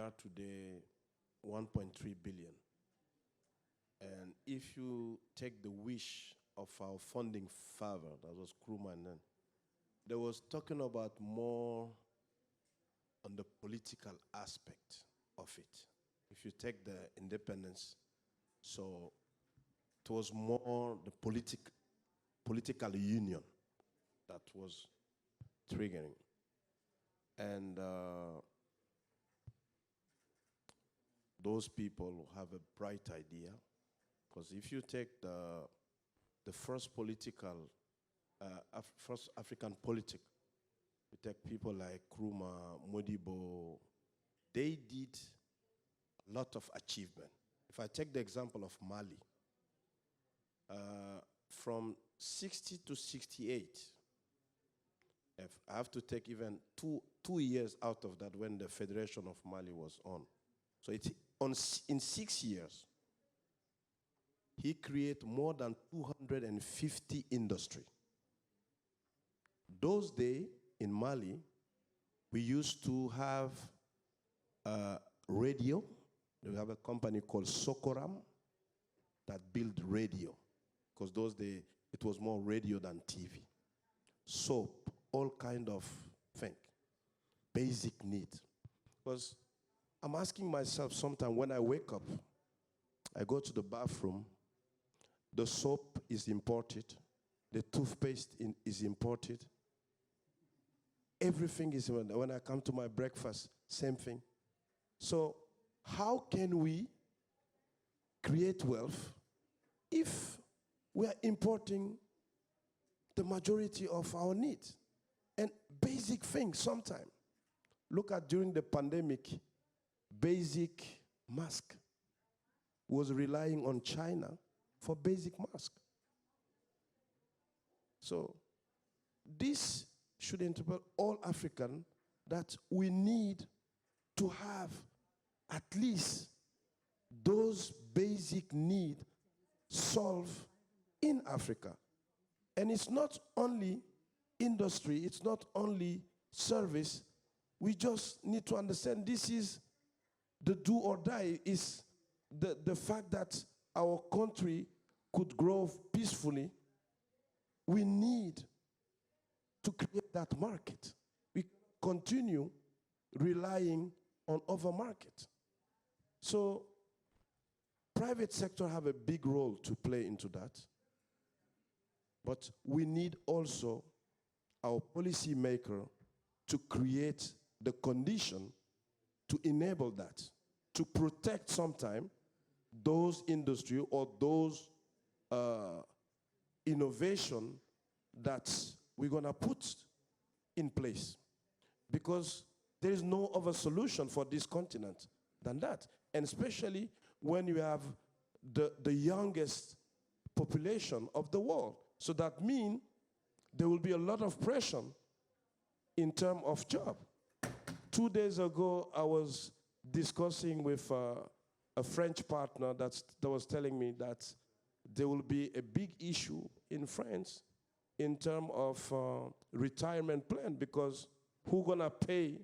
are today 1.3 billion. And if you take the wish of our founding father, that was Nkrumah, then, there was talking about more on the political aspect of it. If you take the independence, so it was more the political union that was triggering. And those people have a bright idea, because if you take the first first African politic, you take people like Nkrumah, Modibo, they did a lot of achievement. If I take the example of Mali, from 60 to 68, if I have to take even two years out of that when the Federation of Mali was on. So in 6 years, he created more than 250 industry. Those days in Mali, we used to have radio. We have a company called Sokoram that built radio, because those days it was more radio than TV. Soap, all kind of thing, basic need. Because I'm asking myself sometimes when I wake up, I go to the bathroom, the soap is imported, the toothpaste is imported, everything is imported. When I come to my breakfast, same thing. So how can we create wealth if we are importing the majority of our needs? And basic things sometimes. Look at during the pandemic, basic mask was relying on China for basic mask. So this should interpel all African that we need to have at least those basic needs solved in Africa. And it's not only industry, it's not only service. We just need to understand this is the do or die, is the fact that our country could grow peacefully. We need to create that market. We continue relying on other market. So private sector have a big role to play into that. But we need also our policymaker to create the condition to enable that, to protect sometime those industry or those innovation that we're gonna put in place. Because there is no other solution for this continent than that. And especially when you have the youngest population of the world. So that means there will be a lot of pressure in terms of job. 2 days ago, I was discussing with a French partner that was telling me that there will be a big issue in France in terms of retirement plan, because who's gonna pay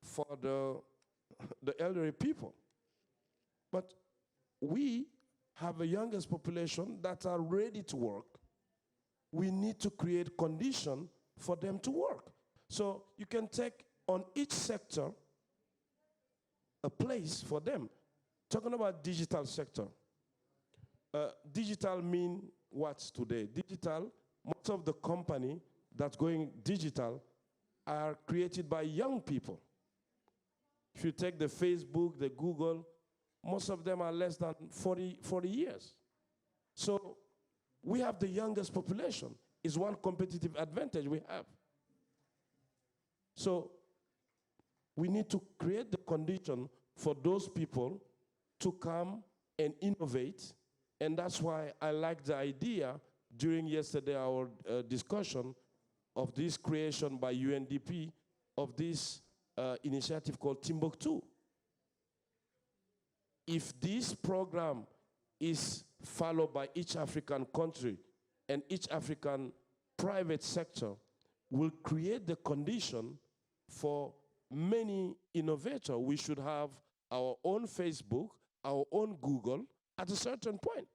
for the elderly people? But we have the youngest population that are ready to work. We need to create conditions for them to work. So you can take on each sector a place for them. Talking about digital sector. Digital mean what today? Digital, most of the company that's going digital are created by young people. If you take the Facebook, the Google, most of them are less than 40 years. So we have the youngest population. It's one competitive advantage we have. So we need to create the condition for those people to come and innovate. And that's why I like the idea during yesterday our discussion of this creation by UNDP of this initiative called Timbuktu. If this program is followed by each African country and each African private sector, will create the condition for many innovators. We should have our own Facebook, our own Google at a certain point.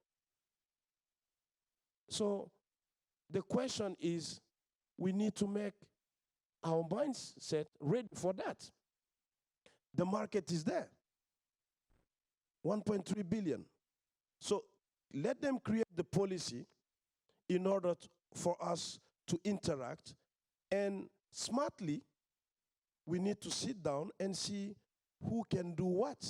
So the question is, we need to make our mindset ready for that. The market is there, 1.3 billion. So let them create the policy in order for us to interact, and smartly, we need to sit down and see who can do what,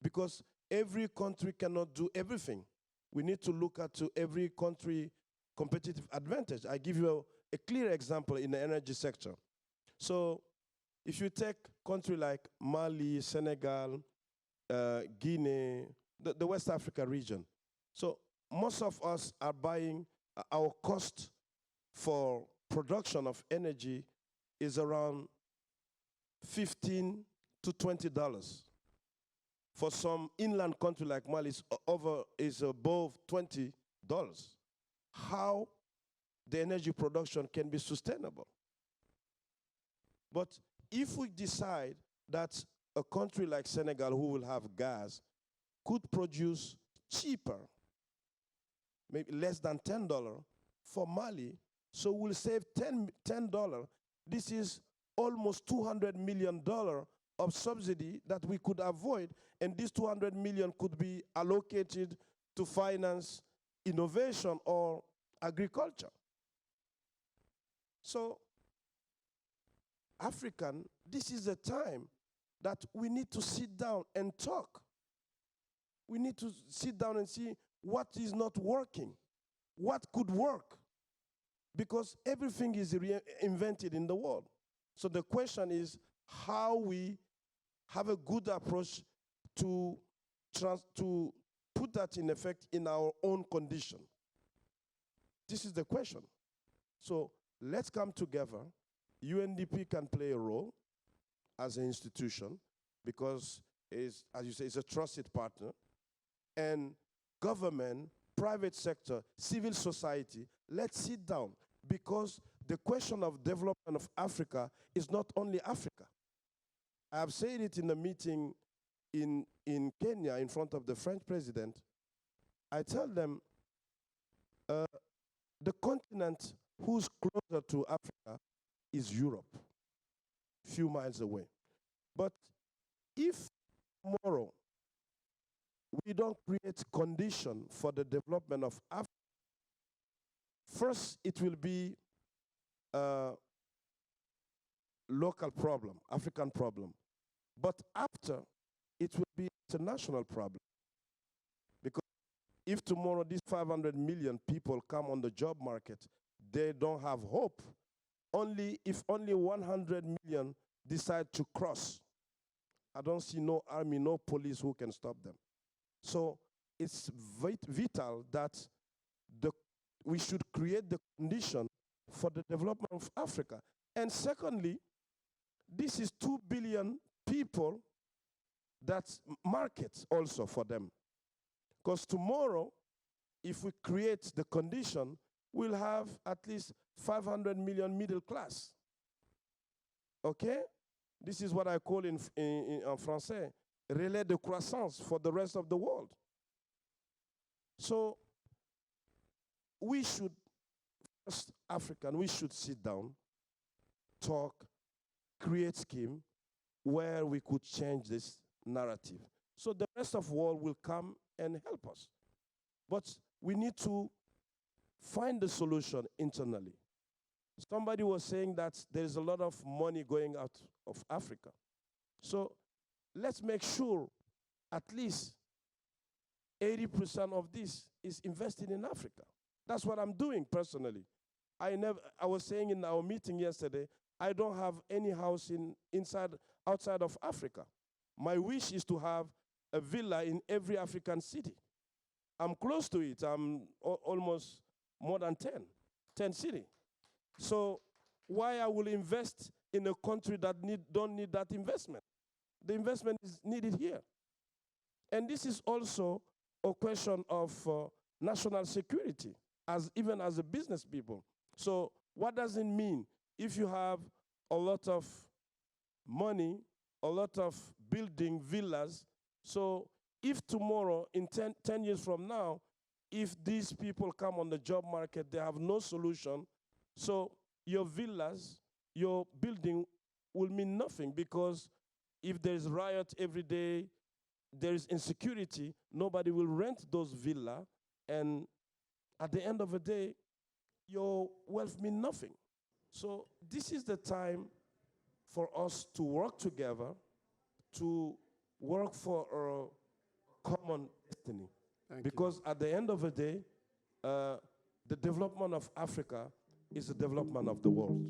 because every country cannot do everything. We need to look at to every country competitive advantage. I give you a clear example in the energy sector. So if you take country like Mali, Senegal, Guinea, the West Africa region, so most of us are buying, our cost for production of energy is around $15 to $20. For some inland country like Mali, is above $20. How the energy production can be sustainable? But if we decide that a country like Senegal, who will have gas, could produce cheaper, maybe less than $10 for Mali, so we'll save $10. This is almost $200 million of subsidy that we could avoid, and this $200 million could be allocated to finance innovation or agriculture. So, African, this is a time that we need to sit down and talk. We need to sit down and see what is not working, what could work, because everything is invented in the world. So the question is how we have a good approach to put that in effect in our own condition. This is the question. So let's come together. UNDP can play a role as an institution because, as you say, it's a trusted partner. And government, private sector, civil society, let's sit down, because the question of development of Africa is not only Africa. I have said it in a meeting in Kenya in front of the French president. I tell them, the continent who's closer to Africa is Europe, few miles away. But if tomorrow we don't create condition for the development of Africa, first it will be a local problem, African problem. But after, it will be international problem. Because if tomorrow these 500 million people come on the job market, they don't have hope. If only 100 million decide to cross, I don't see no army, no police who can stop them. So it's vital that we should create the condition for the development of Africa. And secondly, this is 2 billion people, that's market also for them. Because tomorrow, if we create the condition, we'll have at least 500 million middle class. Okay? This is what I call in français, relais de croissance for the rest of the world. So we should, first African, we should sit down, talk, create scheme where we could change this narrative. So the rest of the world will come and help us. But we need to find the solution internally. Somebody was saying that there is a lot of money going out of Africa. So let's make sure at least 80% of this is invested in Africa. That's what I'm doing personally. I was saying in our meeting yesterday, I don't have any house outside of Africa. My wish is to have a villa in every African city. I'm close to it. I'm almost more than 10 cities. So why I will invest in a country that don't need that investment? The investment is needed here. And this is also a question of national security, even as a business people. So what does it mean if you have a lot of money, a lot of building villas, So if tomorrow, in 10 years from now, if these people come on the job market, they have no solution, so your villas, your building will mean nothing, because if there's riot every day, there is insecurity, nobody will rent those villas, and at the end of the day, your wealth means nothing. So this is the time for us to work together, to work for a common destiny. Thank you. Because at the end of the day, the development of Africa is the development of the world.